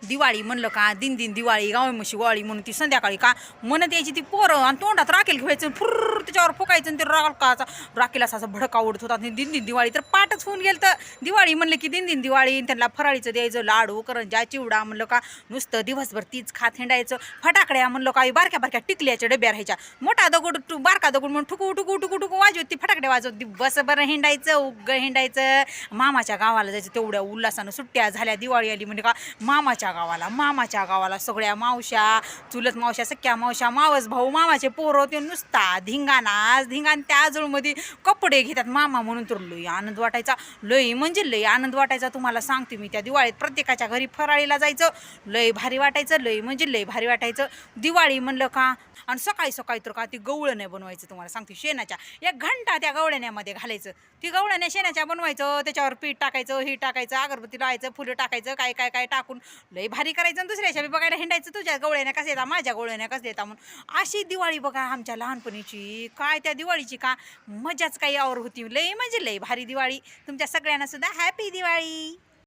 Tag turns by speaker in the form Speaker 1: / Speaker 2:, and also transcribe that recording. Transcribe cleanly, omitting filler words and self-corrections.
Speaker 1: दिवाळी म्हणलं का दिन दिवाळी गाव म्हशी गोळी म्हणून ती संध्याकाळी का म्हणत यायची ती पोरं आणि तोंडात राखेल घ्यायचं फुर्र त्याच्यावर फुकायचं आणि ते राखाचा राखेला असा भडका उडत होता. दिन दिवाळी तर पाठच होऊन गेलं. तर दिवाळी म्हणलं की दिन दिवाळी त्यांना फराळीचं द्यायचं लाडू करंजा चिवडा म्हणलं का नुसतं दिवसभर तीच खात हिंडायचं. फटाकड्या म्हणलं का बारक्या बारक्या टिकल्याच्या डब्या राहायच्या. मोठा दगड बारका दगड म्हणून ठुकू ठुकू ठुकू ठुकू वाजवत ती फटाकडे वाजवत बस बरं हिंडायचं उग्ग हिंडायचं. मामाच्या गावाला जायचं तेवढ्या उल्हासानं. सुट्ट्या झाल्या दिवाळी आली म्हणजे का मामाच्या गावाला सगळ्या मावश्या चुलत मावश्या सख्या मावश्या मावस भाऊ मामाचे पोरं ते नुसता धिंगाण त्या आजूळमध्ये कपडे घेतात मामा म्हणून. तर लई आनंद वाटायचा. लई म्हणजे लई आनंद वाटायचा तुम्हाला सांगते मी. त्या दिवाळीत प्रत्येकाच्या घरी फराळीला जायचं. लई भारी वाटायचं. लई म्हणजे लई भारी वाटायचं दिवाळी म्हणलं का. आणि सकाळी तर का ती गवळं नाही बनवायचं तुम्हाला सांगते. शेणाच्या 1 घंटा त्या गवळण्यामध्ये घालायचं. ती गवळण्या शेणाच्या बनवायचं. त्याच्यावर पीठ टाकायचं ही टाकायचं अगरबत्ती लावायचं फुलं टाकायचं काय टाकून लई भारी करायचं. आणि दुसऱ्याच्या बघायला हिंडायचं तुझ्या गवळ्याने कसं येतात माझ्या गवळ्याने कसं येतात म्हणून. अशी दिवाळी बघा आमच्या लहानपणीची. काय त्या दिवाळीची का मजाच काही और होती. लई म्हणजे लई भारी दिवाळी. तुमच्या सगळ्यांना सुद्धा हॅपी दिवाळी.